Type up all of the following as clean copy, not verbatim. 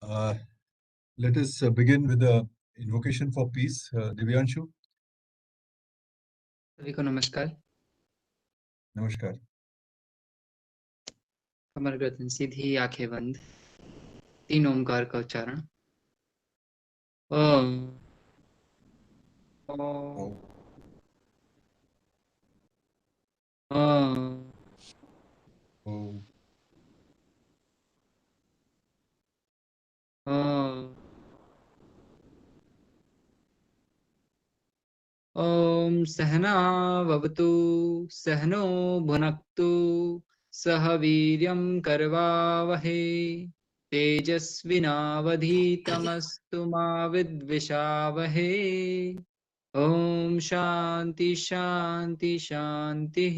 Uh, Let us begin with the invocation for peace. Divyanshu, सभी को नमस्कार। namaskar. कमर गर्दन सीधी, आंखें बंद, तीन ओमकार का उच्चारण। ओम ओम Oh, ओम oh, ओम। ॐ सहना भवतु, सहनो भुनक्तु, सह वीर्यं करवावहै, तेजस्विनावधीतमस्तु मा विद्विषावहै। ॐ शान्ति शान्ति शान्तिः।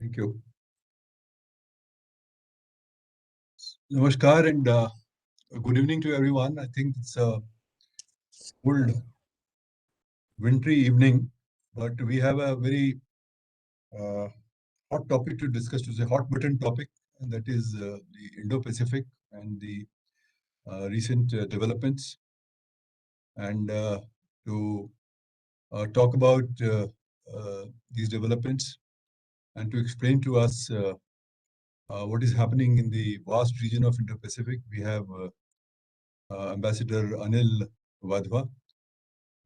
thank you. Namaskar and good evening to everyone. I think it's a cold, wintry evening, but we have a very uh, hot topic to discuss today, hot button topic, and that is the Indo-Pacific and the recent developments. And to talk about these developments and to explain to us what is happening in the vast region of Indo-Pacific, we have Ambassador Anil Wadhwa,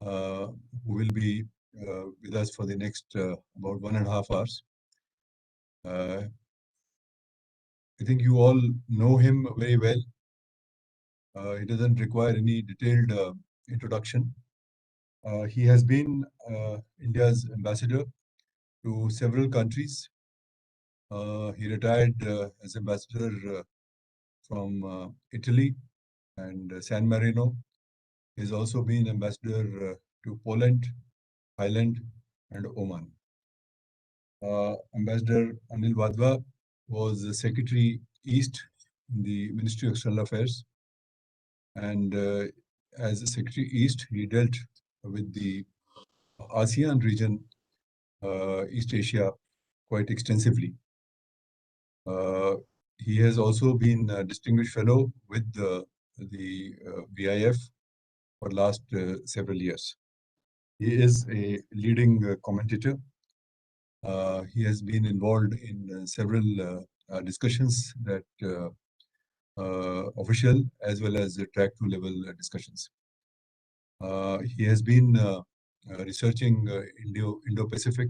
who will be with us for the next about 1.5 hours. I think you all know him very well. He doesn't require any detailed introduction. He has been India's ambassador to several countries. He retired as ambassador from Italy and San Marino. He's also been ambassador to Poland, Thailand, and Oman. Ambassador Anil Wadhwa was the Secretary East in the Ministry of External Affairs. And as the Secretary East, he dealt with the ASEAN region, East Asia, quite extensively. He has also been a distinguished fellow with the VIF for last several years. He is a leading commentator. He has been involved in several discussions that official as well as track 2 level discussions. He has been researching Indo-Pacific,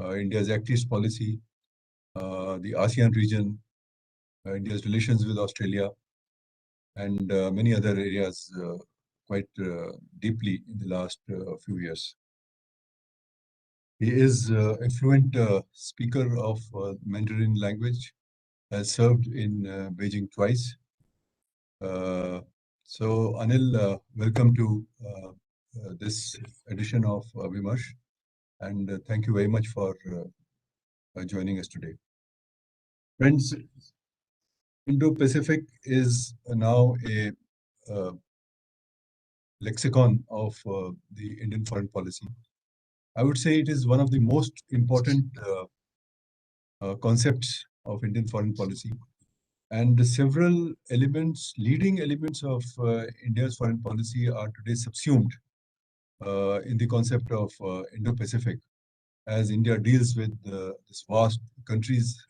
India's Act East policy, the ASEAN region, India's relations with Australia, and many other areas quite deeply in the last few years. He is a fluent speaker of Mandarin language, has served in Beijing twice. So Anil, welcome to this edition of Vimarsh, and thank you very much for joining us today. Friends, Indo-Pacific is now a lexicon of the Indian foreign policy. I would say it is one of the most important concepts of Indian foreign policy. And several elements, leading elements of India's foreign policy are today subsumed in the concept of Indo-Pacific, as India deals with this vast countries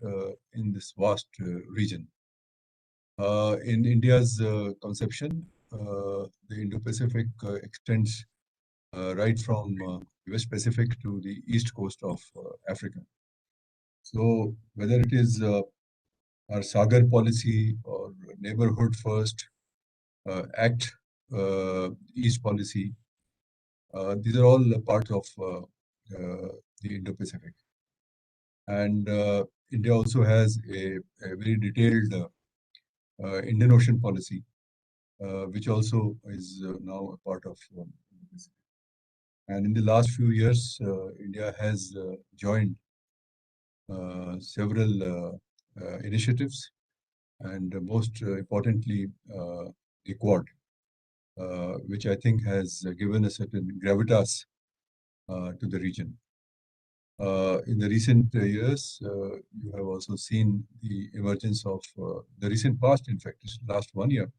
in this vast region. In India's conception, the Indo-Pacific extends right from West Pacific to the east coast of Africa. So whether it is our Sagar policy or neighborhood first, Act East policy, these are all a part of the Indo-Pacific. And India also has a very detailed Indian Ocean policy, which also is now a part of Indo-Pacific. And in the last few years, India has joined several initiatives, and most importantly, the Quad, which I think has given a certain gravitas to the region. In the recent years, you have also seen the emergence of the recent past, in fact, this last 1 year.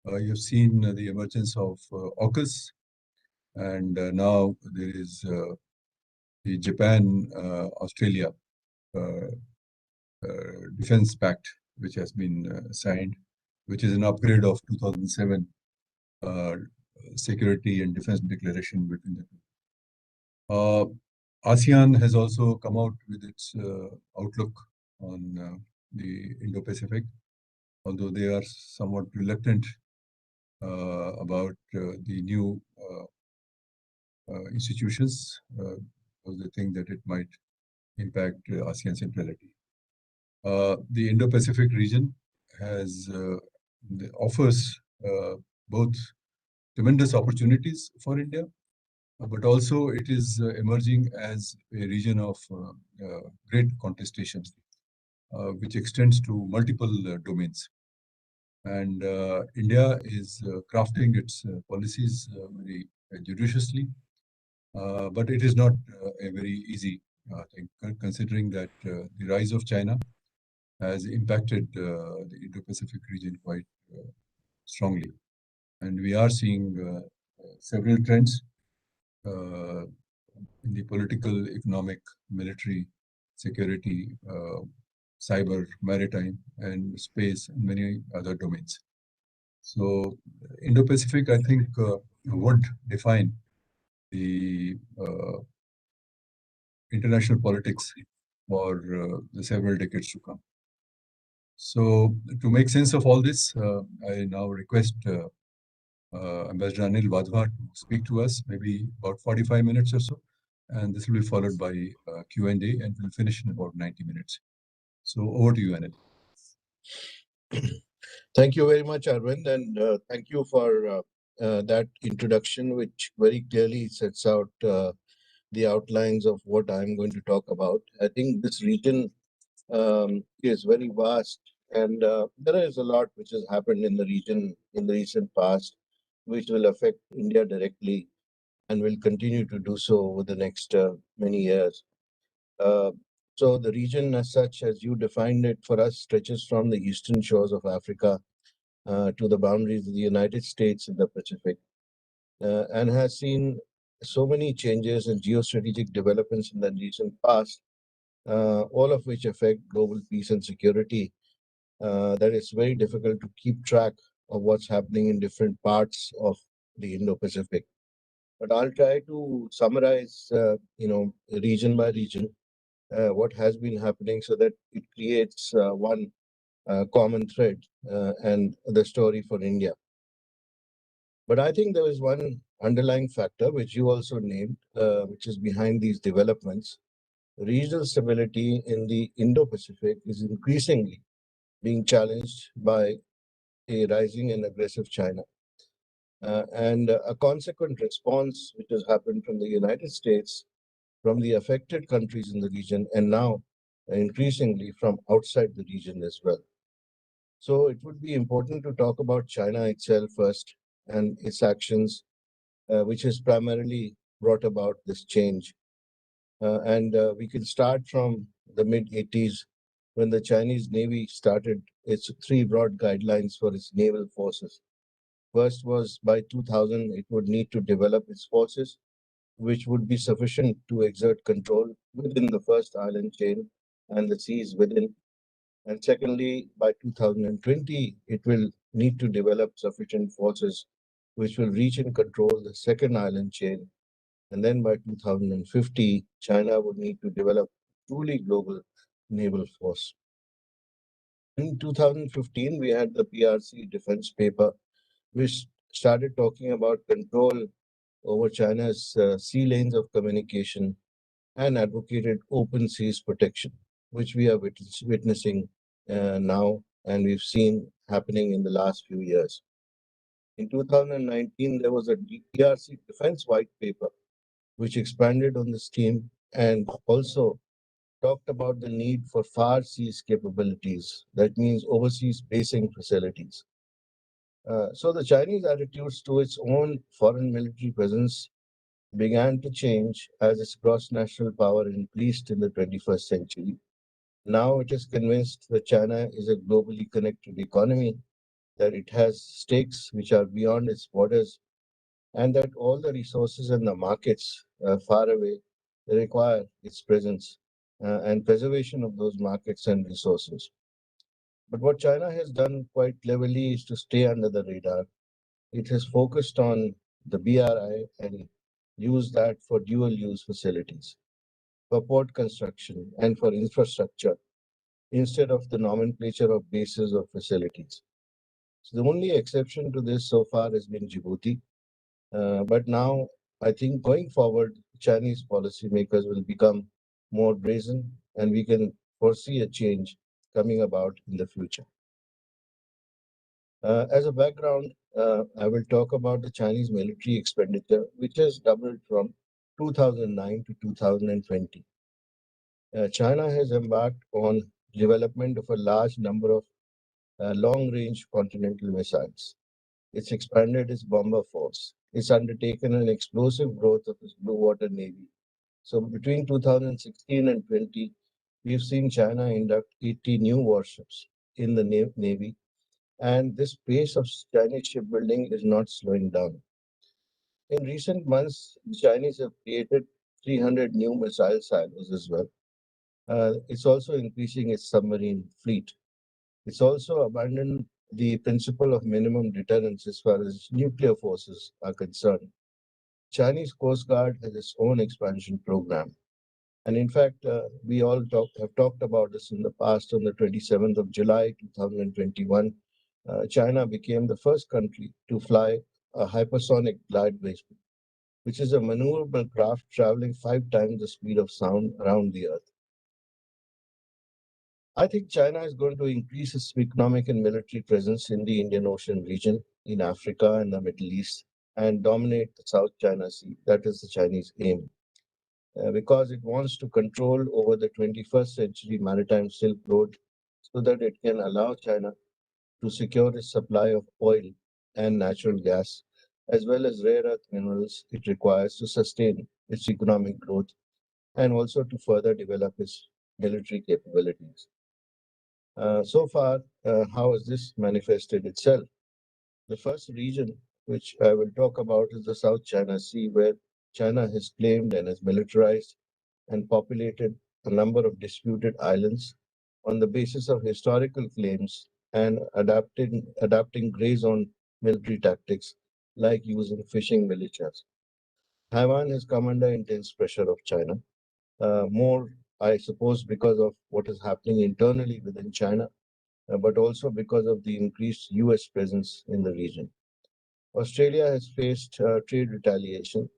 You've seen the emergence of AUKUS, and now there is the Japan-Australia Defense Pact, which has been signed, which is an upgrade of 2007 uh, Security and Defense Declaration between the two. ASEAN has also come out with its outlook on the Indo-Pacific, although they are somewhat reluctant about the new institutions, because they think that it might impact ASEAN centrality. The Indo-Pacific region has offers both tremendous opportunities for India, but also it is emerging as a region of great contestation, which extends to multiple domains. And India is crafting its policies very judiciously, but it is not a very easy thing, considering that the rise of China has impacted the Indo-Pacific region quite strongly. And we are seeing several trends in the political, economic, military, security, cyber, maritime, and space, and many other domains. So Indo-Pacific, I think, would define the international politics for the several decades to come. So to make sense of all this, I now request Ambassador Anil Wadhwa to speak to us, maybe about 45 minutes or so. And this will be followed by Q&A, and we'll finish in about 90 minutes. So over to you, Anil. Thank you very much, Arvind, and thank you for that introduction, which very clearly sets out the outlines of what I'm going to talk about. I think this region is very vast, and there is a lot which has happened in the region in the recent past, which will affect India directly and will continue to do so over the next many years. So the region as such, as you defined it for us, stretches from the eastern shores of Africa to the boundaries of the United States in the Pacific, and has seen so many changes and geostrategic developments in the recent past, all of which affect global peace and security, that it's very difficult to keep track of what's happening in different parts of the Indo-Pacific. But I'll try to summarize, region by region, what has been happening so that it creates one common thread and the story for India. But I think there is one underlying factor which you also named, which is behind these developments. Regional stability in the Indo-Pacific is increasingly being challenged by a rising and aggressive China. And a consequent response which has happened from the United States, from the affected countries in the region, and now increasingly from outside the region as well. So it would be important to talk about China itself first and its actions, which has primarily brought about this change. And we can start from the mid-80s, when the Chinese Navy started its three broad guidelines for its naval forces. First was by 2000, it would need to develop its forces, which would be sufficient to exert control within the first island chain and the seas within. And secondly, by 2020, it will need to develop sufficient forces which will reach and control the second island chain. And then by 2050, China would need to develop truly global naval force. In 2015, we had the PRC defense paper, which started talking about control over China's sea lanes of communication and advocated open seas protection, which we are witnessing now, and we've seen happening in the last few years. In 2019, there was a DRC defense white paper, which expanded on this theme and also talked about the need for far seas capabilities. That means overseas basing facilities. So the Chinese attitudes to its own foreign military presence began to change as its gross national power increased in the 21st century. Now it is convinced that China is a globally connected economy, that it has stakes which are beyond its borders, and that all the resources and the markets far away require its presence and preservation of those markets and resources. But what China has done quite cleverly is to stay under the radar. It has focused on the BRI and used that for dual use facilities, for port construction, and for infrastructure instead of the nomenclature of bases or facilities. So the only exception to this so far has been Djibouti. But now I think going forward, Chinese policymakers will become more brazen and we can foresee a change coming about in the future. As a background, I will talk about the Chinese military expenditure, which has doubled from 2009 to 2020. China has embarked on development of a large number of long-range continental missiles. It's expanded its bomber force. It's undertaken an explosive growth of its blue water navy. So between 2016 and 20, we've seen China induct 80 new warships in the navy, and this pace of Chinese shipbuilding is not slowing down. In recent months, the Chinese have created 300 new missile silos as well. It's also increasing its submarine fleet. It's also abandoned the principle of minimum deterrence as far as nuclear forces are concerned. Chinese Coast Guard has its own expansion program. And in fact, we all have talked about this in the past. On the 27th of July 2021, China became the first country to fly a hypersonic glide vehicle, which is a maneuverable craft traveling 5 times the speed of sound around the Earth. I think China is going to increase its economic and military presence in the Indian Ocean region, in Africa and the Middle East, and dominate the South China Sea. That is the Chinese aim. Because it wants to control over the 21st century maritime Silk Road so that it can allow China to secure its supply of oil and natural gas, as well as rare earth minerals it requires to sustain its economic growth and also to further develop its military capabilities. So far, how has this manifested itself? The first region which I will talk about is the South China Sea, where China has claimed and has militarized and populated a number of disputed islands on the basis of historical claims and adapting gray zone military tactics like using fishing militias. Taiwan has come under intense pressure of China, more, I suppose, because of what is happening internally within China, but also because of the increased US presence in the region. Australia has faced trade retaliation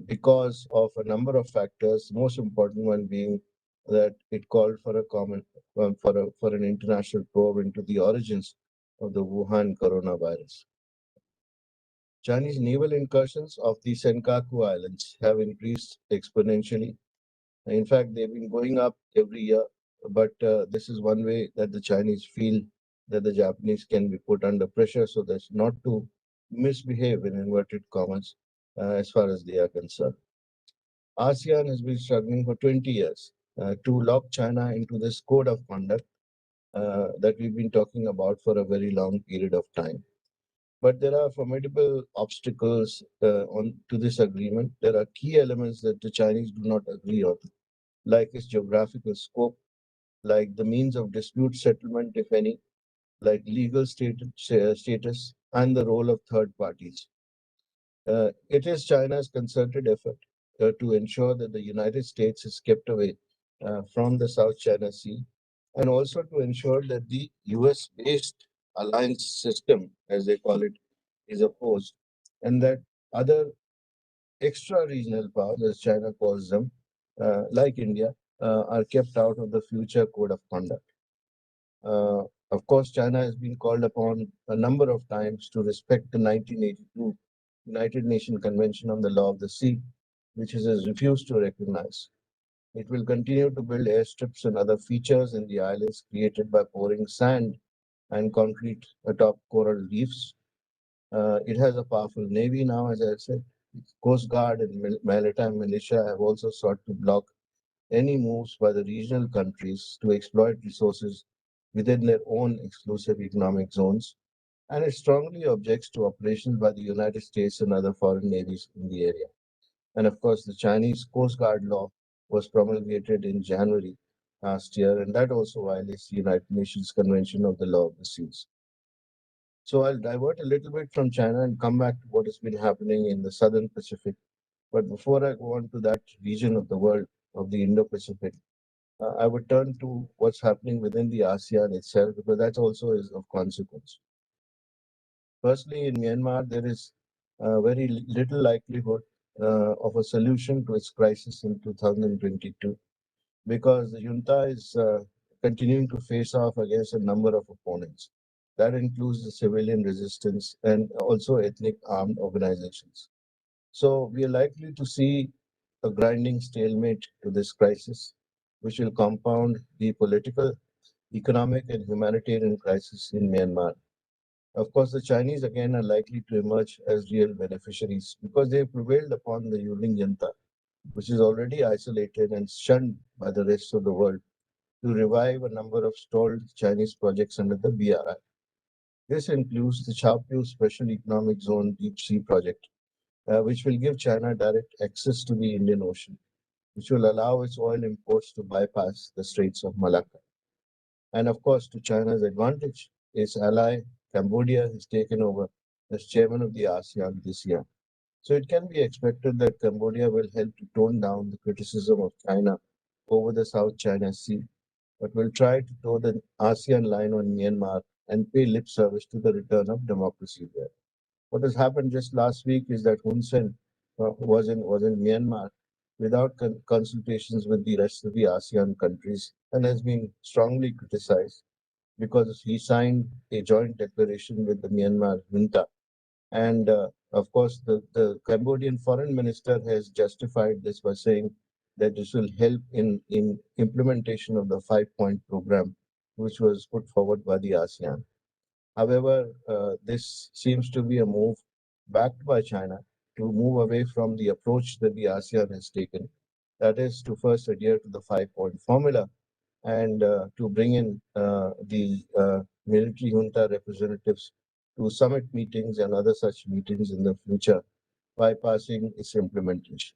because of a number of factors, the most important one being that it called for a common for an international probe into the origins of the Wuhan coronavirus. Chinese naval incursions of the Senkaku Islands have increased exponentially. In fact, they've been going up every year, but this is one way that the Chinese feel that the Japanese can be put under pressure so that's not to misbehave in inverted commas as far as they are concerned. ASEAN has been struggling for 20 years to lock China into this code of conduct that we've been talking about for a very long period of time. But there are formidable obstacles on to this agreement. There are key elements that the Chinese do not agree on, like its geographical scope, like the means of dispute settlement, if any, like legal status, and the role of third parties. It is China's concerted effort to ensure that the United States is kept away from the South China Sea and also to ensure that the US based alliance system, as they call it, is opposed and that other extra regional powers, as China calls them, like India, are kept out of the future code of conduct. Uh, of course, China has been called upon a number of times to respect the 1982 United Nations Convention on the Law of the Sea, which it has refused to recognize. It will continue to build airstrips and other features in the islands created by pouring sand and concrete atop coral reefs. It has a powerful navy now, as I said, Coast Guard and maritime militia have also sought to block any moves by the regional countries to exploit resources within their own exclusive economic zones, and it strongly objects to operations by the United States and other foreign navies in the area. And of course, the Chinese Coast Guard law was promulgated in January last year, and that also violates the United Nations Convention of the Law of the Seas. So I'll divert a little bit from China and come back to what has been happening in the Southern Pacific. But before I go on to that region of the world, of the Indo-Pacific, I would turn to what's happening within the ASEAN itself, because that also is of consequence. Firstly, in Myanmar, there is very little likelihood of a solution to its crisis in 2022, because the junta is continuing to face off against a number of opponents. That includes the civilian resistance and also ethnic armed organizations. So we are likely to see a grinding stalemate to this crisis, which will compound the political, economic, and humanitarian crisis in Myanmar. Of course, the Chinese again are likely to emerge as real beneficiaries because they prevailed upon the ruling junta, which is already isolated and shunned by the rest of the world, to revive a number of stalled Chinese projects under the BRI. This includes the Chaopiu Special Economic Zone Deep Sea Project, which will give China direct access to the Indian Ocean, which will allow its oil imports to bypass the Straits of Malacca. And of course, to China's advantage, its ally Cambodia has taken over as chairman of the ASEAN this year. So it can be expected that Cambodia will help to tone down the criticism of China over the South China Sea, but will try to toe the ASEAN line on Myanmar and pay lip service to the return of democracy there. What has happened just last week is that Hun Sen was in Myanmar without consultations with the rest of the ASEAN countries, and has been strongly criticized because he signed a joint declaration with the Myanmar junta. And of course, the Cambodian foreign minister has justified this by saying that this will help in implementation of the 5-point program, which was put forward by the ASEAN. However, this seems to be a move backed by China to move away from the approach that the ASEAN has taken. That is to first adhere to the 5-point formula and to bring in the military junta representatives to summit meetings and other such meetings in the future, bypassing its implementation.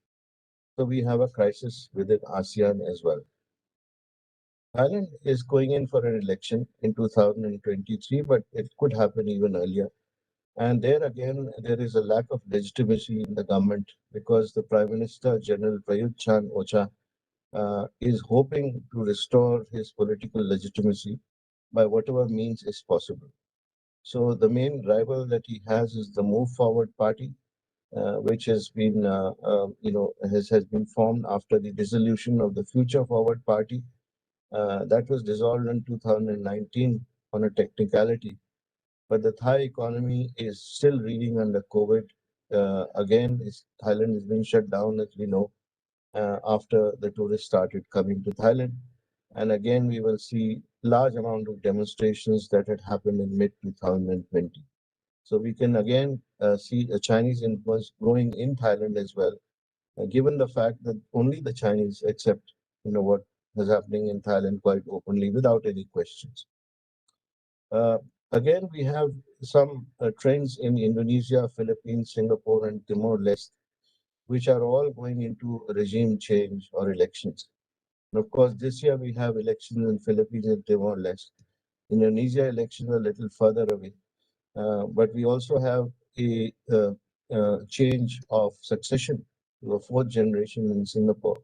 So we have a crisis within ASEAN as well. Thailand is going in for an election in 2023, but it could happen even earlier. And there again, there is a lack of legitimacy in the government because the Prime Minister, General Prayut Chan Ocha, is hoping to restore his political legitimacy by whatever means is possible. So the main rival that he has is the Move Forward Party, which has been, has been formed after the dissolution of the Future Forward Party. That was dissolved in 2019 on a technicality. But the Thai economy is still reeling under COVID. Again, Thailand has been shut down, as we know, after the tourists started coming to Thailand. And again, we will see large amount of demonstrations that had happened in mid 2020. So we can again see a Chinese influence growing in Thailand as well, given the fact that only the Chinese accept, what is happening in Thailand quite openly without any questions. Uh, Again, we have some trends in Indonesia, Philippines, Singapore, and Timor-Leste, which are all going into regime change or elections. And of course, this year we have elections in Philippines and Timor-Leste. Indonesia elections are a little further away, but we also have a change of succession to a fourth generation in Singapore,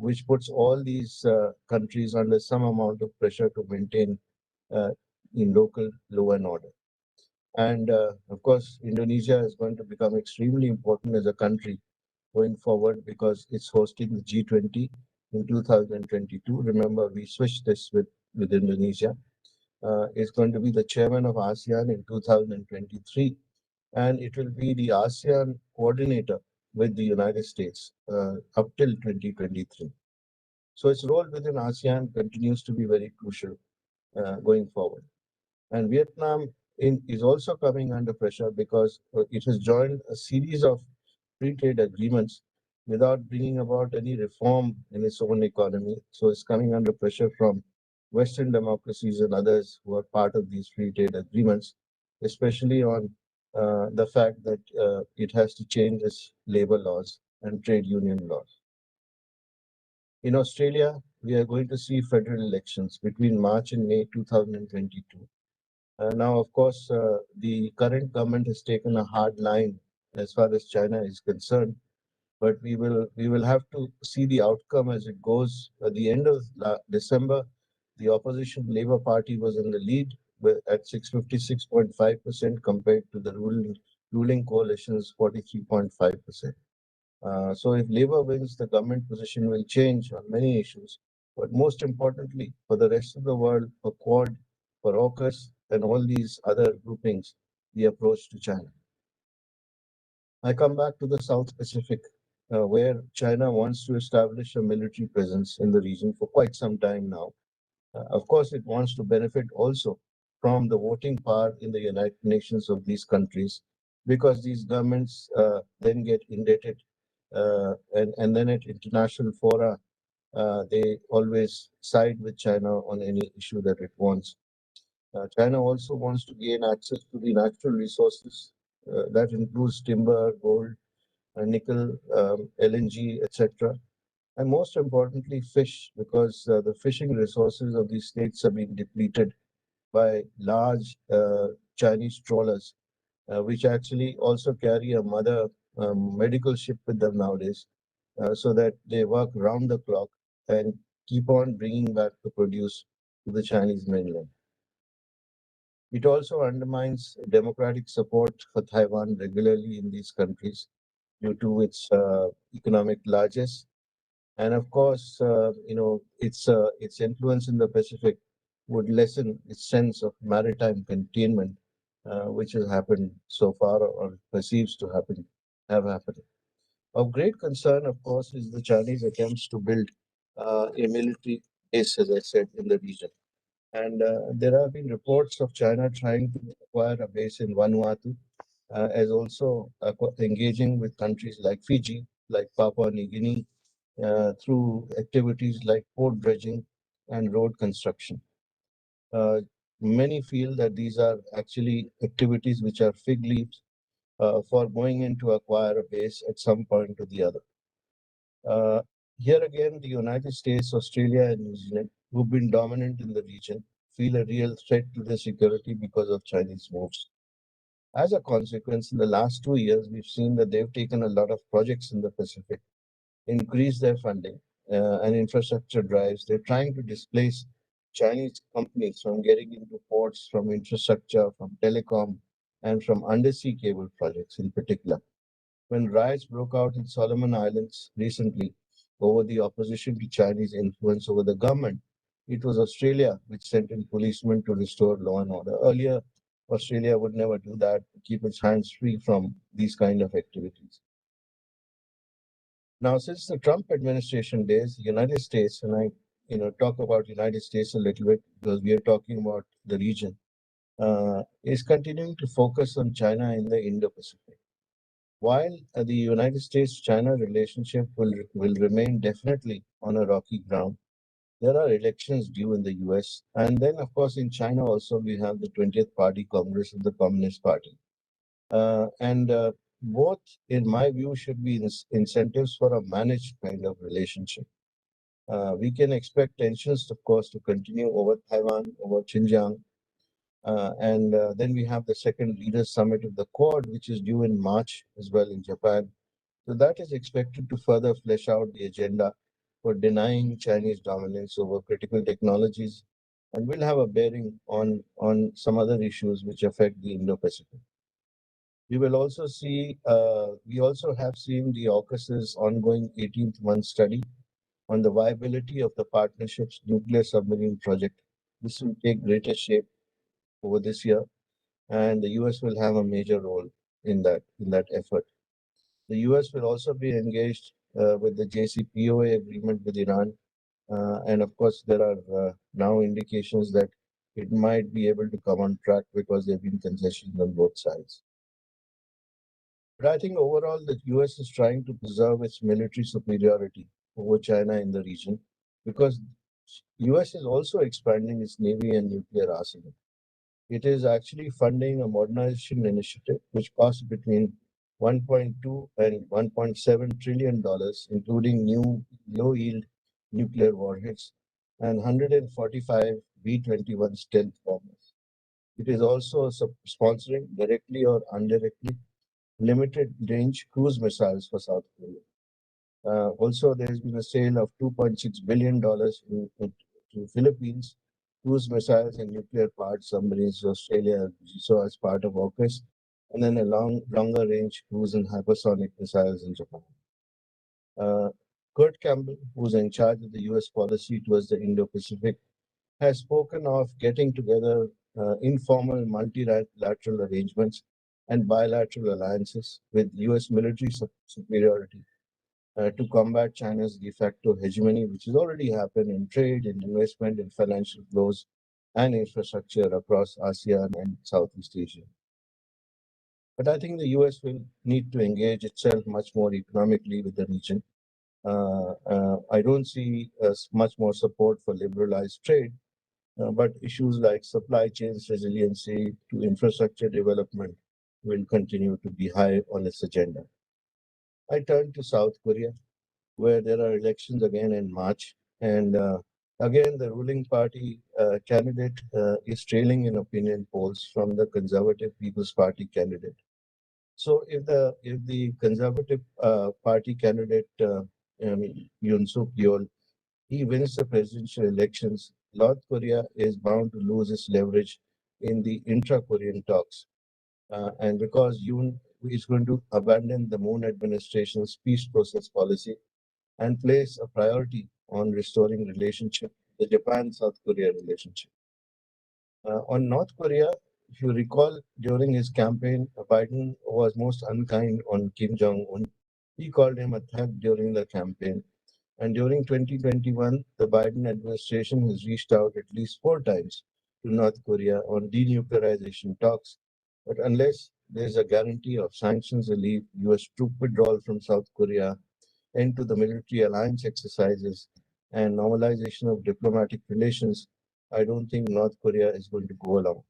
which puts all these countries under some amount of pressure to maintain uh, in local law and order. And of course, Indonesia is going to become extremely important as a country going forward because it's hosting the G20 in 2022. Remember, we switched this with Indonesia. It's going to be the chairman of ASEAN in 2023, and it will be the ASEAN coordinator with the United States up till 2023. So its role within ASEAN continues to be very crucial going forward. And Vietnam is also coming under pressure because it has joined a series of free trade agreements without bringing about any reform in its own economy. So it's coming under pressure from Western democracies and others who are part of these free trade agreements, especially on the fact that it has to change its labor laws and trade union laws. In Australia, we are going to see federal elections between March and May 2022. Now, of course, the current government has taken a hard line as far as China is concerned, but we will have to see the outcome as it goes. At the end of December, the opposition Labour Party was in the lead at 56.5% compared to the ruling coalition's 43.5%. So if Labour wins, the government position will change on many issues. But most importantly, for the rest of the world, for Quad, for AUKUS, and all these other groupings, the approach to China. I come back to the South Pacific, where China wants to establish a military presence in the region for quite some time now. Of course, it wants to benefit also from the voting power in the United Nations of these countries, because these governments then get indebted, and then at international fora, they always side with China on any issue that it wants. China also wants to gain access to the natural resources. That includes timber, gold, nickel, LNG, etc. And most importantly, fish, because the fishing resources of these states have been depleted by large Chinese trawlers, which actually also carry a mother medical ship with them nowadays, so that they work round the clock and keep on bringing back the produce to the Chinese mainland. It also undermines democratic support for Taiwan regularly in these countries due to its economic largesse. And of course, its influence in the Pacific would lessen its sense of maritime containment, which has happened so far or perceives to have happened. Of great concern, of course, is the Chinese attempts to build a military base, as I said, in the region. And there have been reports of China trying to acquire a base in Vanuatu, as also engaging with countries like Fiji, like Papua New Guinea, through activities like port dredging and road construction. Uh, Many feel that these are actually activities which are fig leaves for going in to acquire a base at some point or the other. Uh, Here again, the United States, Australia, and New Zealand, who've been dominant in the region, feel a real threat to their security because of Chinese moves. As a consequence, in the last 2 years, we've seen that they've taken a lot of projects in the Pacific, increased their funding and infrastructure drives. They're trying to displace Chinese companies from getting into ports, from infrastructure, from telecom, and from undersea cable projects in particular. When riots broke out in Solomon Islands recently over the opposition to Chinese influence over the government, it was Australia which sent in policemen to restore law and order. Earlier, Australia would never do that, to keep its hands free from these kind of activities. Now, since the Trump administration days, the United States, and I talk about United States a little bit because we are talking about the region, is continuing to focus on China in the Indo-Pacific. While the United States-China relationship will remain definitely on a rocky ground, there are elections due in the US. And then, of course, in China also, we have the 20th Party Congress of the Communist Party. And both, in my view, should be incentives for a managed kind of relationship. We can expect tensions, of course, to continue over Taiwan, over Xinjiang. And then we have the second Leaders Summit of the Quad, which is due in March as well in Japan. So that is expected to further flesh out the agenda for denying Chinese dominance over critical technologies, and will have a bearing on some other issues which affect the Indo-Pacific. We also have seen the AUKUS's ongoing 18th month study on the viability of the partnership's nuclear submarine project. This will take greater shape over this year, and the US will have a major role in that effort. The US will also be engaged with the JCPOA agreement with Iran, and of course there are now indications that it might be able to come on track because there have been concessions on both sides. But I think overall the US is trying to preserve its military superiority over China in the region because US is also expanding its navy and nuclear arsenal. It is actually funding a modernization initiative which costs between 1.2 and 1.7 trillion dollars, including new low-yield nuclear warheads and 145 B-21 stealth bombers. It is also sponsoring directly or indirectly limited range cruise missiles for South Korea. Also, there has been a sale of $2.6 billion to Philippines, cruise missiles and nuclear powered submarines to Australia, so as part of AUKUS, and then a longer range cruise and hypersonic missiles in Japan. Kurt Campbell, who's in charge of the US policy towards the Indo-Pacific, has spoken of getting together informal multilateral arrangements and bilateral alliances with US military superiority to combat China's de facto hegemony, which has already happened in trade, in investment, in financial flows, and infrastructure across ASEAN and Southeast Asia. But I think the US will need to engage itself much more economically with the region. I don't see much more support for liberalized trade, but issues like supply chains resiliency to infrastructure development will continue to be high on its agenda. I turn to South Korea, where there are elections again in March. And again, the ruling party candidate is trailing in opinion polls from the Conservative People's Party candidate. So if the Conservative Party candidate Yoon Suk Yeol, he wins the presidential elections, North Korea is bound to lose its leverage in the intra-Korean talks. And because Yoon is going to abandon the Moon administration's peace process policy and place a priority on restoring relationship, the Japan-South Korea relationship. On North Korea, if you recall, during his campaign, Biden was most unkind on Kim Jong-un. He called him a thug during the campaign. And during 2021, the Biden administration has reached out at least 4 times to North Korea on denuclearization talks. But unless there's a guarantee of sanctions relief, US troop withdrawal from South Korea, end to the military alliance exercises, and normalization of diplomatic relations, I don't think North Korea is going to go along.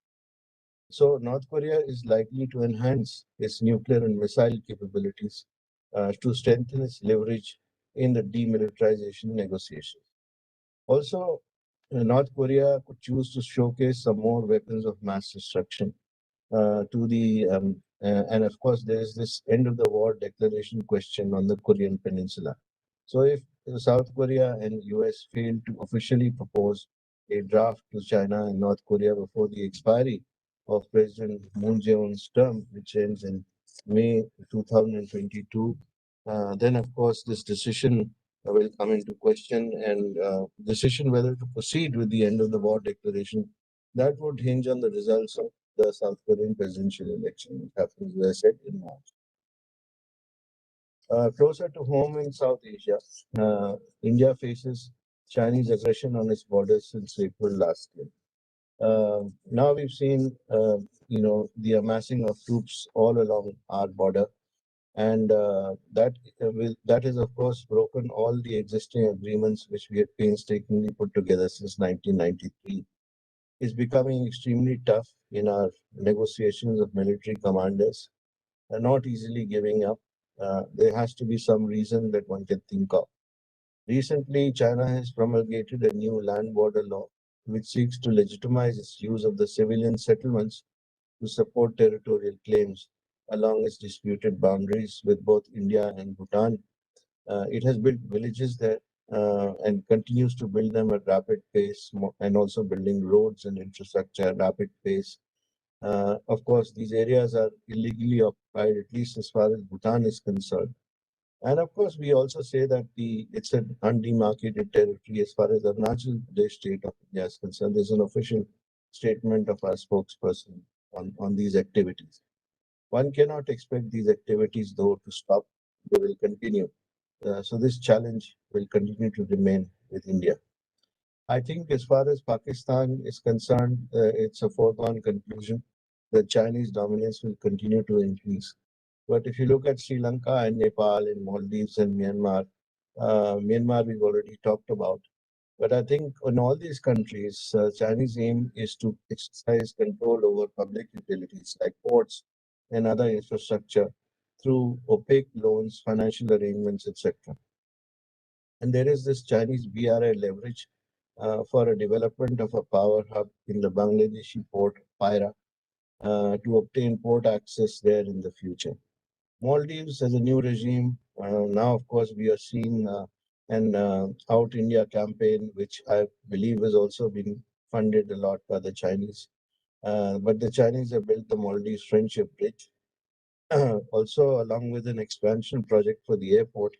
So North Korea is likely to enhance its nuclear and missile capabilities to strengthen its leverage in the demilitarization negotiations. Also, North Korea could choose to showcase some more weapons of mass destruction and of course there is this end of the war declaration question on the Korean Peninsula. So if South Korea and US fail to officially propose a draft to China and North Korea before the expiry of President Moon Jae-in's term, which ends in May 2022, then of course this decision will come into question, and decision whether to proceed with the end of the war declaration, that would hinge on the results of the South Korean presidential election, which happens, as I said, in March. Closer to home in South Asia, India faces Chinese aggression on its borders since April last year. Now we've seen, the amassing of troops all along our border, and that has, of course, broken all the existing agreements which we had painstakingly put together since 1993. Is becoming extremely tough in our negotiations of military commanders, and not easily giving up. There has to be some reason that one can think of. Recently, China has promulgated a new land border law which seeks to legitimize its use of the civilian settlements to support territorial claims along its disputed boundaries with both India and Bhutan. It has built villages there and continues to build them at rapid pace, and also building roads and infrastructure at rapid pace. Of course, these areas are illegally occupied, at least as far as Bhutan is concerned. And of course, we also say that it's an undemarcated territory as far as the Arunachal Pradesh state of India is concerned. There's an official statement of our spokesperson on these activities. One cannot expect these activities, though, to stop. They will continue. So this challenge will continue to remain with India. I think as far as Pakistan is concerned, it's a foregone conclusion that Chinese dominance will continue to increase. But if you look at Sri Lanka and Nepal and Maldives and Myanmar, Myanmar we've already talked about. But I think in all these countries, Chinese aim is to exercise control over public utilities like ports and other infrastructure through opaque loans, financial arrangements, etc. And there is this Chinese BRI leverage for a development of a power hub in the Bangladeshi port, Paira, to obtain port access there in the future. Maldives has a new regime. Now, of course, we are seeing an Out India campaign, which I believe has also been funded a lot by the Chinese. But the Chinese have built the Maldives Friendship Bridge. Also, along with an expansion project for the airport,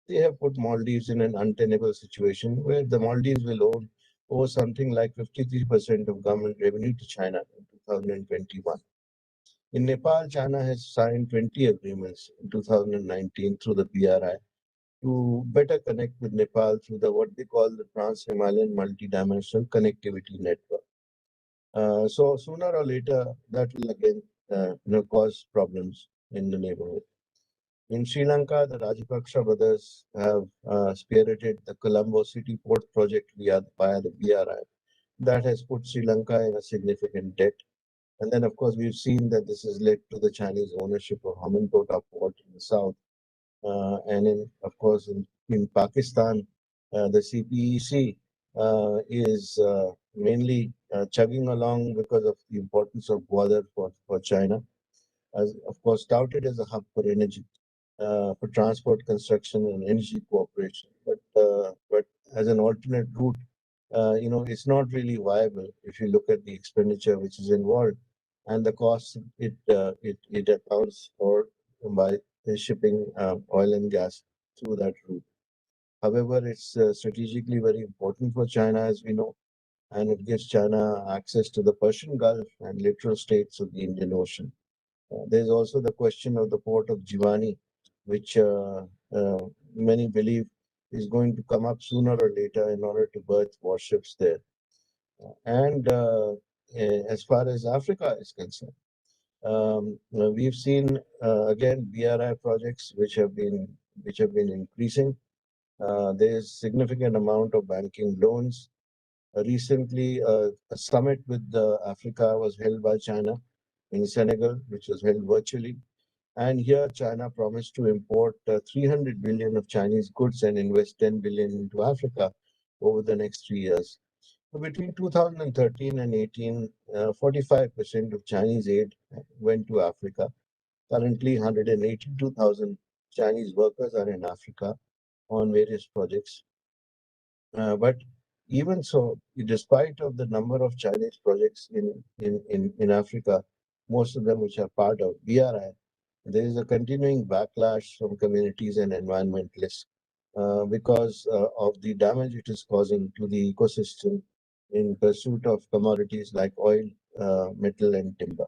they have put Maldives in an untenable situation where the Maldives will owe something like 53% of government revenue to China in 2021. In Nepal, China has signed 20 agreements in 2019 through the BRI to better connect with Nepal through the what they call the Trans-Himalayan Multidimensional Connectivity Network. So sooner or later, that will again cause problems in the neighborhood. In Sri Lanka, the Rajapaksa brothers have spearheaded the Colombo City Port project via the BRI. That has put Sri Lanka in a significant debt. And then, of course, we've seen that this has led to the Chinese ownership of Hamimpota port in the south. And of course, in Pakistan, the CPEC is mainly chugging along because of the importance of Gwadar for China, as of course touted as a hub for energy, for transport, construction, and energy cooperation. But as an alternate route, it's not really viable if you look at the expenditure which is involved and the cost it accounts for by shipping oil and gas through that route. However, it's strategically very important for China, as we know, and it gives China access to the Persian Gulf and littoral states of the Indian Ocean. There's also the question of the port of Jiwani, which many believe is going to come up sooner or later in order to berth warships there. And as far as Africa is concerned, we've seen again BRI projects which have been increasing. There's significant amount of banking loans. Recently, a summit with Africa was held by China in Senegal, which was held virtually. And here, China promised to import 300 billion of Chinese goods and invest 10 billion into Africa over the next 3 years. So between 2013 and 18, 45% of Chinese aid went to Africa. Currently, 182,000 Chinese workers are in Africa on various projects. But even so, despite of the number of Chinese projects in Africa, most of them which are part of BRI, there is a continuing backlash from communities and environmentalists because of the damage it is causing to the ecosystem in pursuit of commodities like oil, metal, and timber.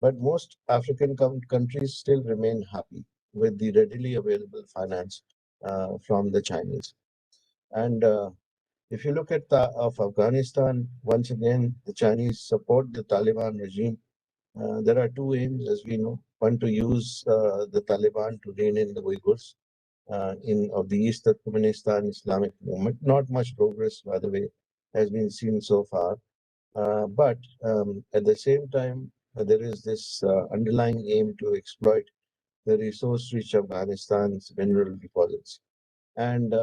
But most African countries still remain happy with the readily available finance from the Chinese. And if you look at Afghanistan, once again, the Chinese support the Taliban regime. There are two aims, as we know. One, to use the Taliban to rein in the Uyghurs of the East Turkmenistan Islamic movement. Not much progress, by the way, has been seen so far. But at the same time, there is this underlying aim to exploit the resource-rich Afghanistan's mineral deposits. And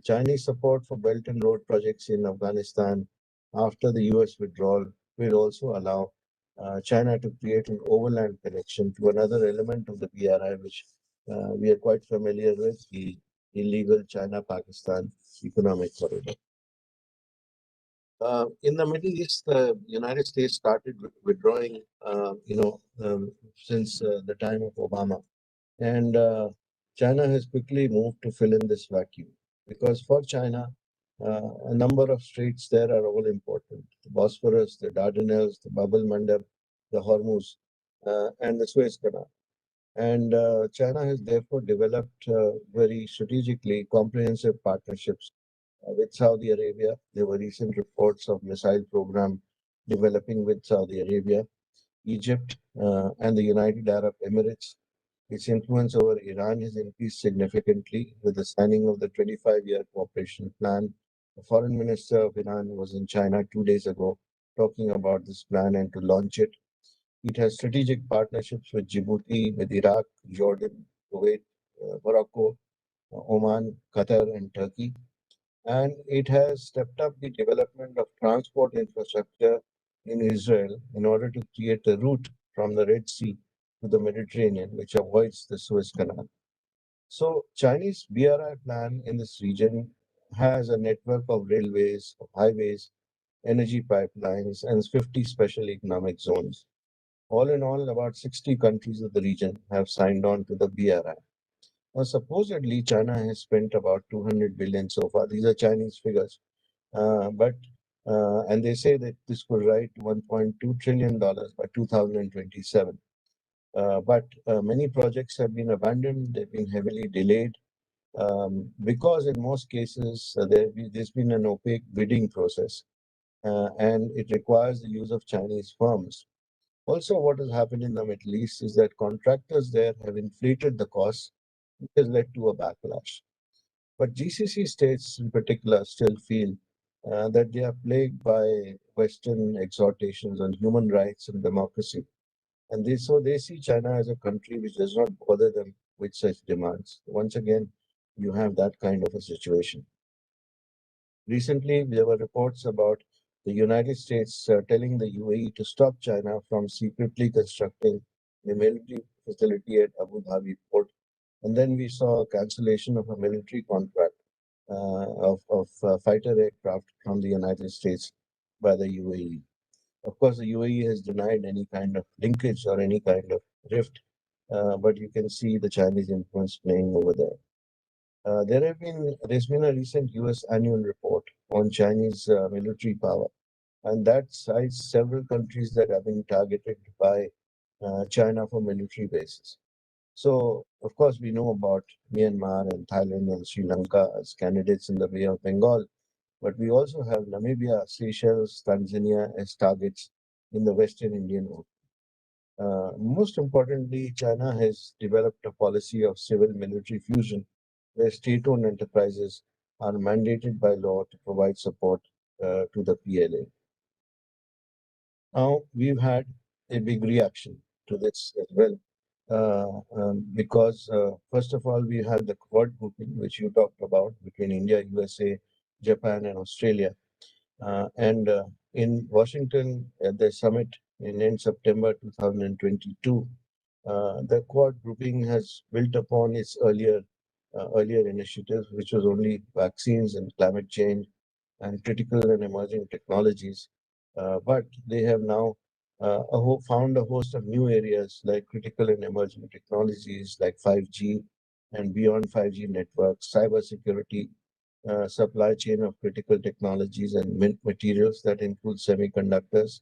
Chinese support for Belt and Road projects in Afghanistan after the US withdrawal will also allow China to create an overland connection to another element of the BRI, which we are quite familiar with, the illegal China-Pakistan economic corridor. In the Middle East, the United States started withdrawing, since the time of Obama. And China has quickly moved to fill in this vacuum because for China, a number of straits there are all important. The Bosphorus, the Dardanelles, the Bab el Mandeb, the Hormuz, and the Suez Canal. And China has therefore developed very strategically comprehensive partnerships with Saudi Arabia. There were recent reports of missile program developing with Saudi Arabia, Egypt, and the United Arab Emirates. Its influence over Iran has increased significantly with the signing of the 25-year cooperation plan. The foreign minister of Iran was in China 2 days ago talking about this plan and to launch it. It has strategic partnerships with Djibouti, with Iraq, Jordan, Kuwait, Morocco, Oman, Qatar, and Turkey. And it has stepped up the development of transport infrastructure in Israel in order to create a route from the Red Sea to the Mediterranean, which avoids the Suez Canal. So Chinese BRI plan in this region has a network of railways, of highways, energy pipelines, and 50 special economic zones. All in all, about 60 countries of the region have signed on to the BRI. Now, supposedly, China has spent about 200 billion so far. These are Chinese figures. But and they say that this could rise to $1.2 trillion by 2027. But many projects have been abandoned, they've been heavily delayed because in most cases there's been an opaque bidding process and it requires the use of Chinese firms. Also, what has happened in the Middle East is that contractors there have inflated the costs, which has led to a backlash. But GCC states in particular still feel that they are plagued by Western exhortations on human rights and democracy. And so they see China as a country which does not bother them with such demands. Once again, you have that kind of a situation. Recently, there were reports about the United States telling the UAE to stop China from secretly constructing a military facility at Abu Dhabi port. And then we saw a cancellation of a military contract of fighter aircraft from the United States by the UAE. Of course, the UAE has denied any kind of linkage or any kind of rift, but you can see the Chinese influence playing over there. There's been a recent U.S. annual report on Chinese military power, and that cites several countries that have been targeted by China for military bases. So, of course, we know about Myanmar and Thailand and Sri Lanka as candidates in the Bay of Bengal, but we also have Namibia, Seychelles, Tanzania as targets in the Western Indian Ocean. Most importantly, China has developed a policy of civil-military fusion, where state-owned enterprises are mandated by law to provide support to the PLA. Now, we've had a big reaction to this as well, because first of all, we had the Quad grouping, which you talked about, between India, USA, Japan, and Australia. And in Washington, at the summit in end September 2022, the Quad grouping has built upon its earlier initiatives, which was only vaccines and climate change and critical and emerging technologies. But they have now found a host of new areas like critical and emerging technologies like 5G and beyond 5G networks, cybersecurity, supply chain of critical technologies and materials that include semiconductors,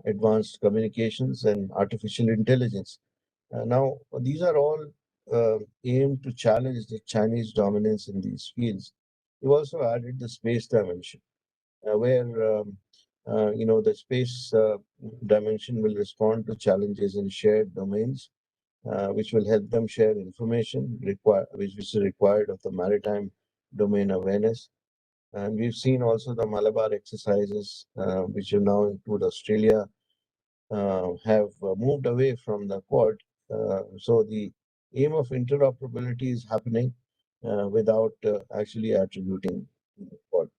advanced communications, and artificial intelligence. Now, these are all aimed to challenge the Chinese dominance in these fields. We've also added the space dimension, where the space dimension will respond to challenges in shared domains, which will help them share information which is required of the maritime domain awareness. And we've seen also the Malabar exercises, which now include Australia, have moved away from the Quad. So the aim of interoperability is happening without actually attributing to the Quad.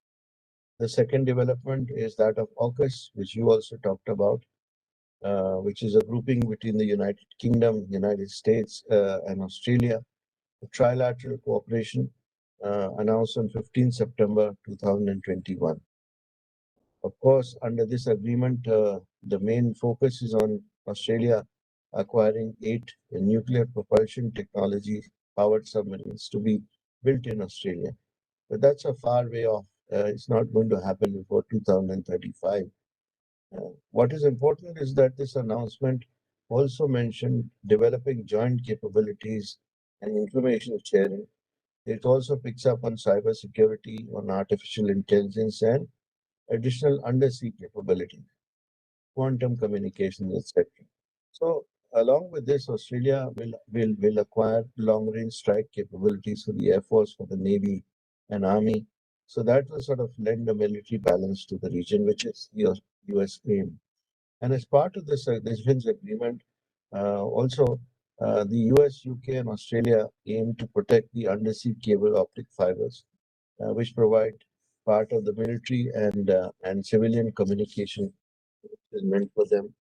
The second development is that of AUKUS, which you also talked about, which is a grouping between the United Kingdom, United States, and Australia, a trilateral cooperation announced on 15 September 2021. Of course, under this agreement, the main focus is on Australia acquiring 8 nuclear propulsion technology powered submarines to be built in Australia. But that's a far way off. It's not going to happen before 2035. What is important is that this announcement also mentioned developing joint capabilities and information sharing. It also picks up on cybersecurity, on artificial intelligence, and additional undersea capabilities, quantum communications, etc. So along with this, Australia will acquire long-range strike capabilities for the Air Force, for the Navy and Army. So that will sort of lend a military balance to the region, which is the US aim. And as part of this defense agreement, also the US, UK, and Australia aim to protect the undersea cable optic fibers, which provide part of the military and civilian communication is meant for them,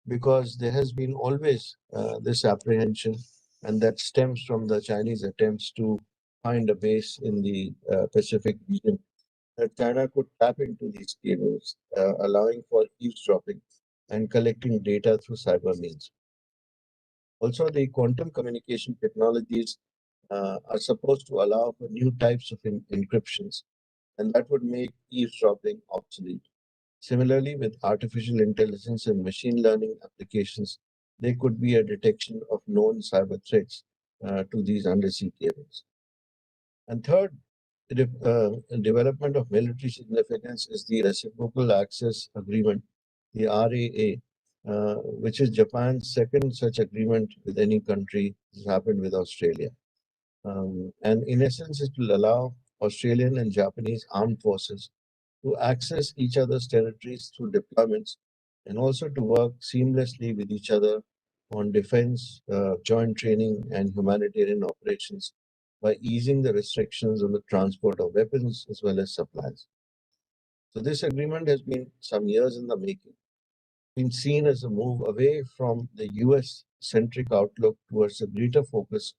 because there has been always this apprehension, and that stems from the Chinese attempts to find a base in the Pacific region, that China could tap into these cables, allowing for eavesdropping and collecting data through cyber means. Also, the quantum communication technologies are supposed to allow for new types of encryptions, and that would make eavesdropping obsolete. Similarly, with artificial intelligence and machine learning applications, there could be a detection of known cyber threats to these undersea cables. And third, development of military significance is the Reciprocal Access Agreement, the RAA, which is Japan's second such agreement with any country. This happened with Australia. And in essence, it will allow Australian and Japanese armed forces to access each other's territories through deployments, and also to work seamlessly with each other on defense, joint training, and humanitarian operations by easing the restrictions on the transport of weapons as well as supplies. So this agreement has been some years in the making, been seen as a move away from the US-centric outlook towards a greater focus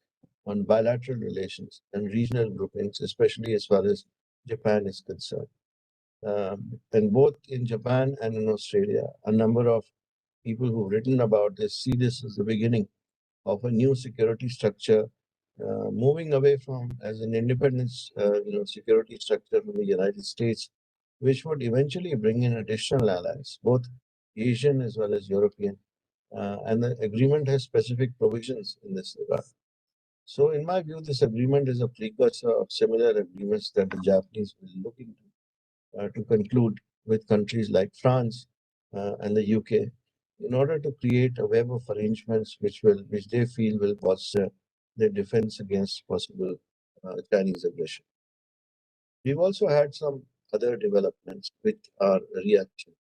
on bilateral relations and regional groupings, especially as far as Japan is concerned. And both in Japan and in Australia, a number of people who've written about this see this as the beginning of a new security structure, moving away from as an independent, security structure from the United States, which would eventually bring in additional allies, both Asian as well as European. And the agreement has specific provisions in this regard. So, in my view, this agreement is a precursor of similar agreements that the Japanese will look into to conclude with countries like France and the UK, in order to create a web of arrangements which they feel will bolster their defense against possible Chinese aggression. We've also had some other developments which are a reaction.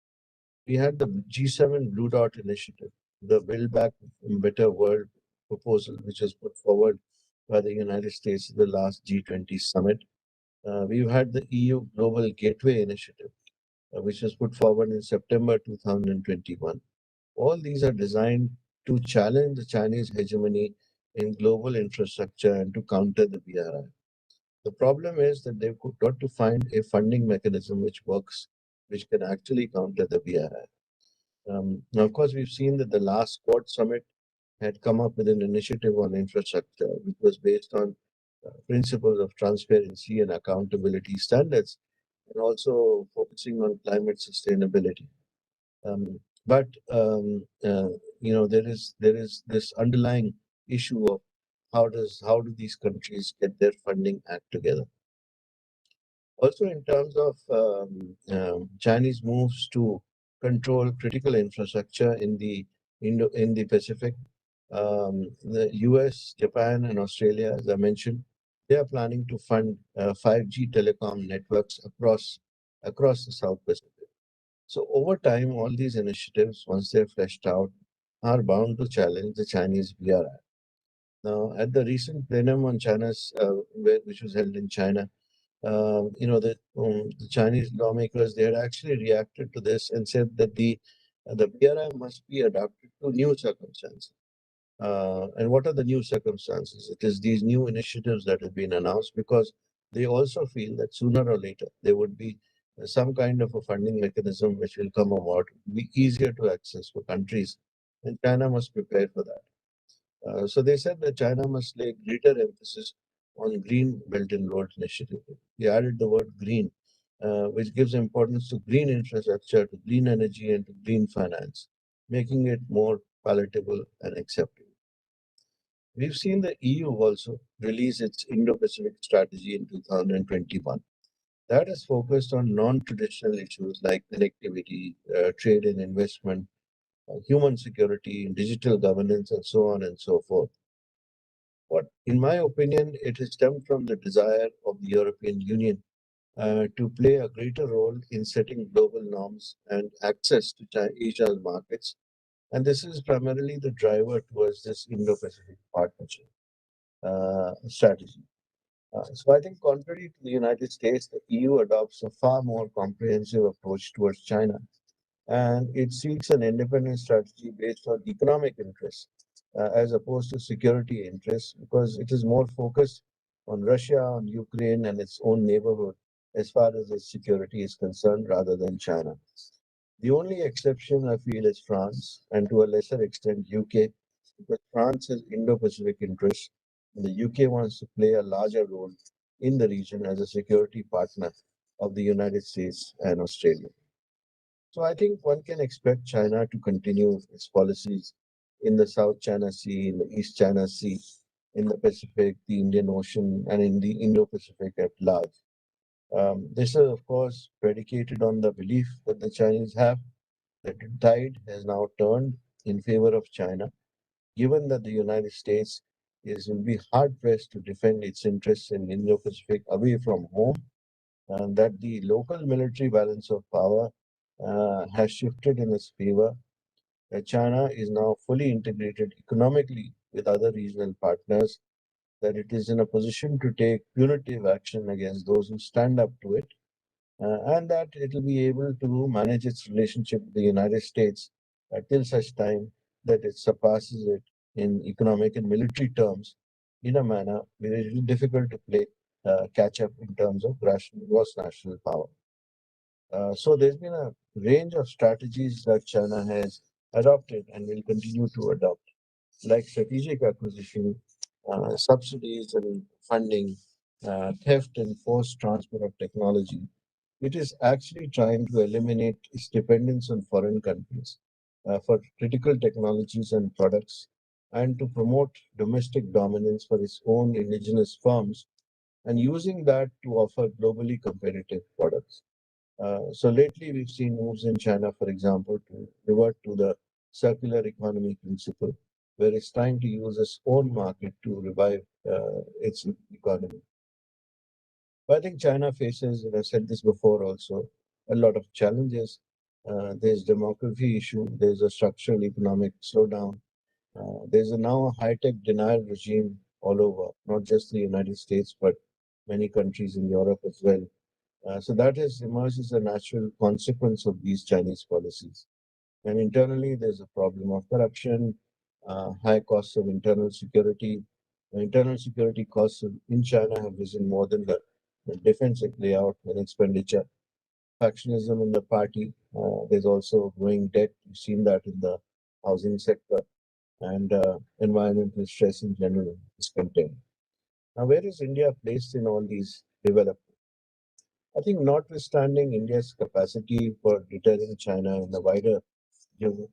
We had the G7 Blue Dot Initiative, the Build Back Better World proposal, which was put forward by the United States at the last G20 summit. We've had the EU Global Gateway Initiative, which was put forward in September 2021. All these are designed to challenge the Chinese hegemony in global infrastructure and to counter the BRI. The problem is that they've got to find a funding mechanism which works, which can actually counter the BRI. Now, of course, we've seen that the last Quad Summit had come up with an initiative on infrastructure, which was based on principles of transparency and accountability standards, and also focusing on climate sustainability. But there is this underlying issue of how do these countries get their funding act together. Also, in terms of Chinese moves to control critical infrastructure in the Pacific, the US, Japan, and Australia, as I mentioned, they are planning to fund 5G telecom networks across the South Pacific. So over time, all these initiatives, once they're fleshed out, are bound to challenge the Chinese BRI. Now, at the recent plenum on China's, which was held in China, the Chinese lawmakers, they had actually reacted to this and said that the BRI must be adapted to new circumstances. And what are the new circumstances? It is these new initiatives that have been announced, because they also feel that sooner or later there would be some kind of a funding mechanism which will come about, be easier to access for countries, and China must prepare for that. So they said that China must lay greater emphasis on Green Belt and Road Initiative. They added the word green, which gives importance to green infrastructure, to green energy, and to green finance, making it more palatable and acceptable. We've seen the EU also release its Indo-Pacific strategy in 2021. That is focused on non-traditional issues like connectivity, trade and investment, human security, digital governance, and so on and so forth. But in my opinion, it has stemmed from the desire of the European Union to play a greater role in setting global norms and access to Asia's markets. And this is primarily the driver towards this Indo-Pacific partnership strategy. So I think contrary to the United States, the EU adopts a far more comprehensive approach towards China, and it seeks an independent strategy based on economic interests as opposed to security interests, because it is more focused on Russia, on Ukraine, and its own neighborhood as far as its security is concerned, rather than China. The only exception I feel is France, and to a lesser extent UK, because France has Indo-Pacific interests, and the UK wants to play a larger role in the region as a security partner of the United States and Australia. So I think one can expect China to continue its policies in the South China Sea, in the East China Sea, in the Pacific, the Indian Ocean, and in the Indo-Pacific at large. This is, of course, predicated on the belief that the Chinese have that the tide has now turned in favor of China, given that the United States will be hard pressed to defend its interests in Indo-Pacific away from home, and that the local military balance of power has shifted in its favor. China is now fully integrated economically with other regional partners, that it is in a position to take punitive action against those who stand up to it, and that it will be able to manage its relationship with the United States till such time that it surpasses it in economic and military terms in a manner where it is difficult to play catch up in terms of gross national power. So there's been a range of strategies that China has adopted and will continue to adopt, like strategic acquisition, subsidies and funding, theft and forced transfer of technology. It is actually trying to eliminate its dependence on foreign countries for critical technologies and products, and to promote domestic dominance for its own indigenous firms, and using that to offer globally competitive products. So lately, we've seen moves in China, for example, to revert to the circular economy principle, where it's trying to use its own market to revive its economy. But I think China faces, and I said this before also, a lot of challenges. There's demography issue, there's a structural economic slowdown, there's a now a high-tech denial regime all over, not just the United States, but many countries in Europe as well. So that has emerged as a natural consequence of these Chinese policies. And internally, there's a problem of corruption, high costs of internal security. Internal security costs in China have risen more than the defense layout and expenditure. Factionism in the party. There's also growing debt. We've seen that in the housing sector, and environmental stress in general is contained. Now, where is India placed in all these developments? I think, notwithstanding India's capacity for deterring China in the wider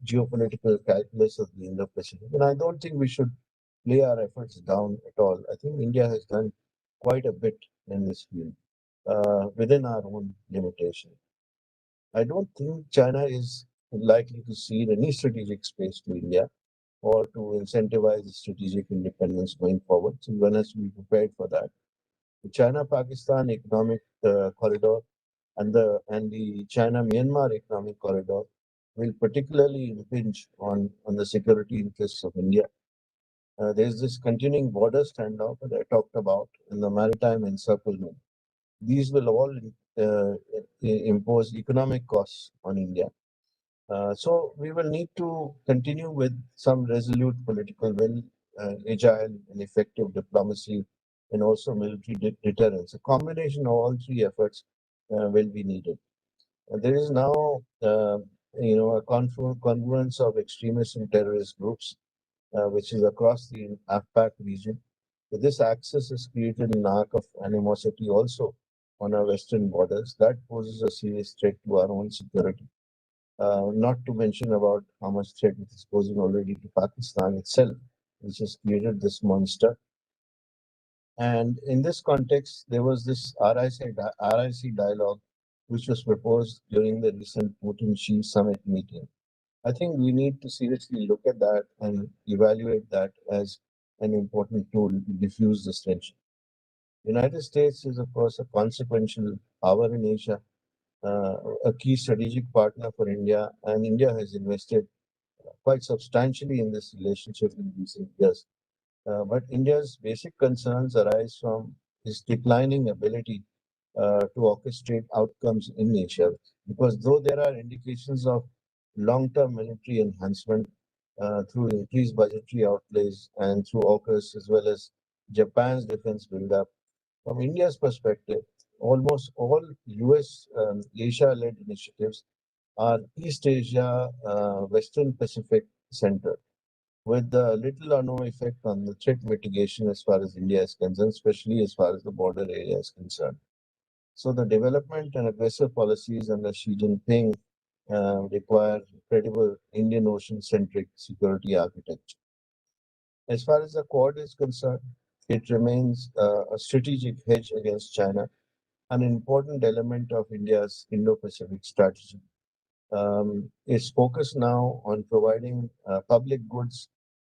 geopolitical calculus of the Indo-Pacific, and I don't think we should lay our efforts down at all. I think India has done quite a bit in this field within our own limitation. I don't think China is likely to cede any strategic space to India or to incentivize strategic independence going forward. So one has to be prepared for that. The China-Pakistan economic corridor and the China-Myanmar economic corridor will particularly impinge on the security interests of India. There's this continuing border standoff that I talked about in the maritime encirclement. These will all impose economic costs on India. So we will need to continue with some resolute political will, agile and effective diplomacy, and also military deterrence. A combination of all three efforts will be needed. There is now, a confluence of extremist and terrorist groups, which is across the AFPAC region. So this axis has created an arc of animosity also on our western borders that poses a serious threat to our own security. Not to mention about how much threat it is posing already to Pakistan itself, which has created this monster. And in this context, there was this RIC dialogue, which was proposed during the recent Putin-Xi summit meeting. I think we need to seriously look at that and evaluate that as an important tool to diffuse this tension. United States is, of course, a consequential power in Asia, a key strategic partner for India, and India has invested quite substantially in this relationship in recent years. But India's basic concerns arise from its declining ability to orchestrate outcomes in Asia, because though there are indications of long-term military enhancement through increased budgetary outlays and through AUKUS as well as Japan's defense buildup, from India's perspective, almost all US Asia-led initiatives are East Asia, Western Pacific centered, with little or no effect on the threat mitigation as far as India is concerned, especially as far as the border area is concerned. So the development and aggressive policies under Xi Jinping require credible Indian Ocean-centric security architecture. As far as the Quad is concerned, it remains a strategic hedge against China, an important element of India's Indo-Pacific strategy. Its focus now on providing public goods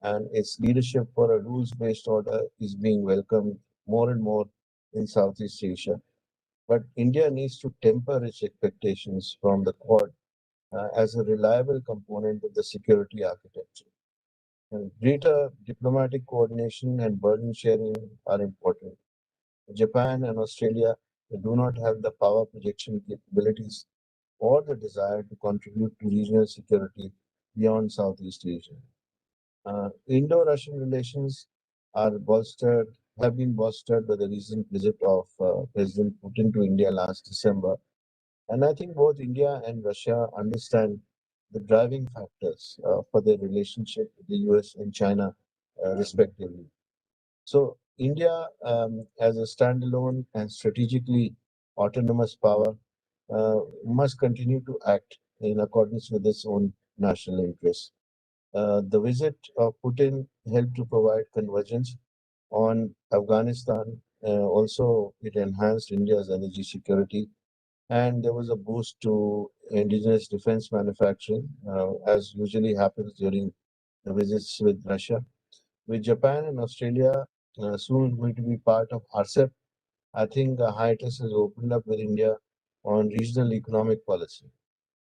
and its leadership for a rules-based order is being welcomed more and more in Southeast Asia. But India needs to temper its expectations from the Quad as a reliable component of the security architecture. And greater diplomatic coordination and burden sharing are important. Japan and Australia do not have the power projection capabilities or the desire to contribute to regional security beyond Southeast Asia. Indo-Russian relations have been bolstered by the recent visit of President Putin to India last December. And I think both India and Russia understand the driving factors for their relationship with the US and China, respectively. So India, as a standalone and strategically autonomous power, must continue to act in accordance with its own national interests. The visit of Putin helped to provide convergence on Afghanistan. Also, it enhanced India's energy security, and there was a boost to indigenous defense manufacturing, as usually happens during the visits with Russia. With Japan and Australia soon going to be part of RCEP, I think a hiatus has opened up with India on regional economic policy.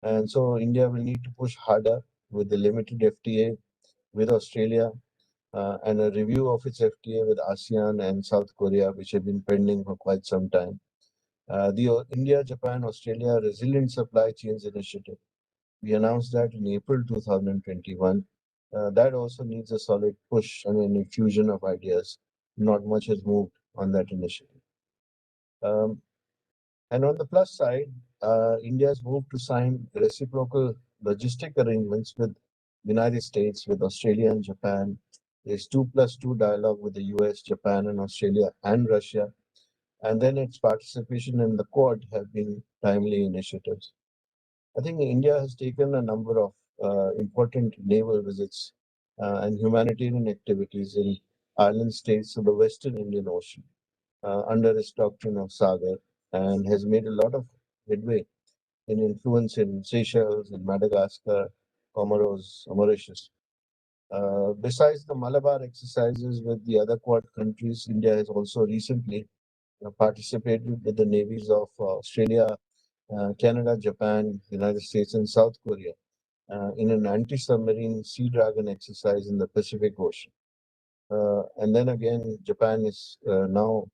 And so India will need to push harder with the limited FTA with Australia and a review of its FTA with ASEAN and South Korea, which have been pending for quite some time. The India, Japan, Australia Resilient Supply Chains Initiative, we announced that in April 2021. That also needs a solid push and an infusion of ideas. Not much has moved on that initiative. Um, and on the plus side, India's moved to sign reciprocal logistic arrangements with the United States, with Australia and Japan. There's 2+2 dialogue with the US, Japan, and Australia and Russia. And then its participation in the Quad have been timely initiatives. I think India has taken a number of important naval visits and humanitarian activities in island states of the Western Indian Ocean under its doctrine of Sagar, and has made a lot of headway in influence in Seychelles, in Madagascar, Comoros, Mauritius. Besides the Malabar exercises with the other Quad countries, India has also recently participated with the navies of Australia, Canada, Japan, United States, and South Korea in an anti-submarine Sea Dragon exercise in the Pacific Ocean. And then again, Japan is now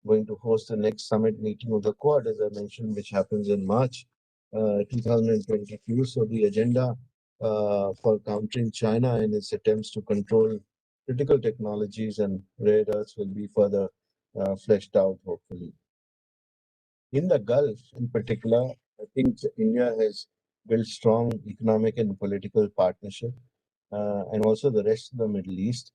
going to host the next summit meeting of the Quad, as I mentioned, which happens in March 2022. So the agenda for countering China and its attempts to control critical technologies and rare earths will be further fleshed out, hopefully. In the Gulf, in particular, I think India has built strong economic and political partnership, and also the rest of the Middle East.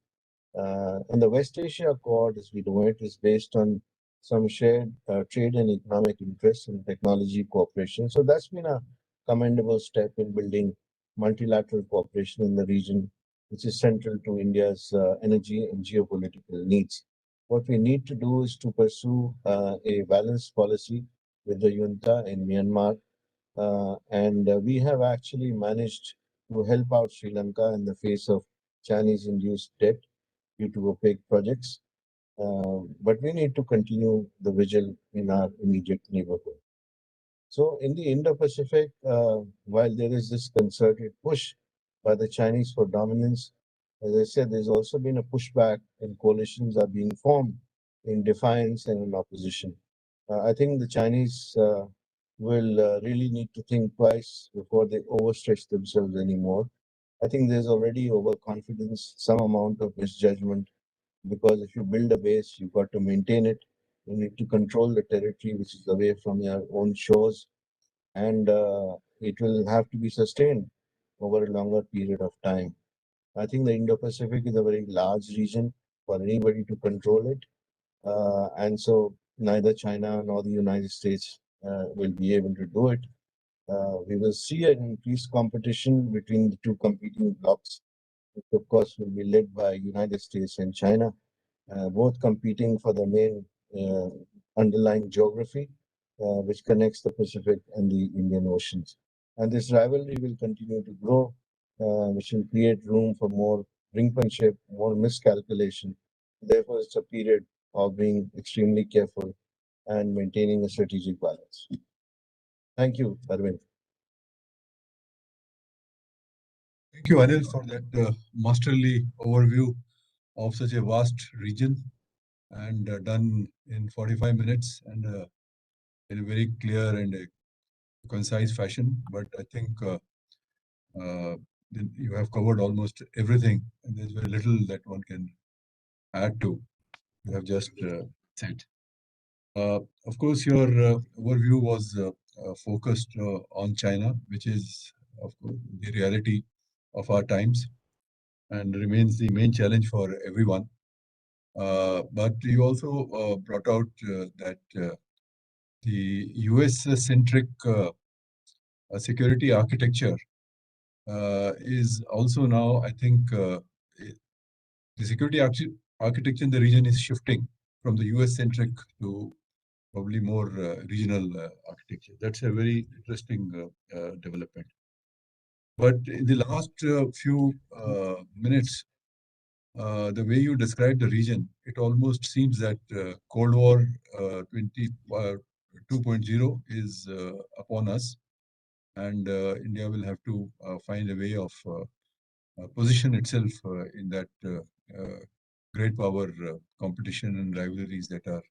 And the West Asia Accord, as we know it, is based on some shared trade and economic interests and technology cooperation. So that's been a commendable step in building multilateral cooperation in the region, which is central to India's energy and geopolitical needs. What we need to do is to pursue a balanced policy with the junta in Myanmar. And we have actually managed to help out Sri Lanka in the face of Chinese-induced debt due to opaque projects. But we need to continue the vigil in our immediate neighborhood. So in the Indo-Pacific, while there is this concerted push by the Chinese for dominance, as I said, there's also been a pushback and coalitions are being formed in defiance and in opposition. I think the Chinese will really need to think twice before they overstretch themselves anymore. I think there's already overconfidence, some amount of misjudgment, because if you build a base, you've got to maintain it. You need to control the territory which is away from your own shores, and it will have to be sustained over a longer period of time. I think the Indo-Pacific is a very large region for anybody to control it, and so neither China nor the United States will be able to do it. We will see an increased competition between the two competing blocs, which of course will be led by United States and China, both competing for the main uh, underlying geography, which connects the Pacific and the Indian Oceans. And this rivalry will continue to grow, which will create room for more brinkmanship, more miscalculation. Therefore, it's a period of being extremely careful and maintaining a strategic balance. Thank you, Arvind. Thank you, Anil, for that masterly overview of such a vast region and done in 45 minutes and in a very clear and concise fashion. But I think uh, you have covered almost everything, and there's very little that one can add to. You have just said. Of course, your overview was focused on China, which is, of course, the reality of our times and remains the main challenge for everyone. But you also brought out that the US-centric security architecture is also now, I think, the security architecture in the region is shifting from the US-centric to probably more regional architecture. That's a very interesting development. But in the last few minutes, the way you describe the region, it almost seems that Cold War 2.0 is upon us, and India will have to find a way of position itself in that great power competition and rivalries that are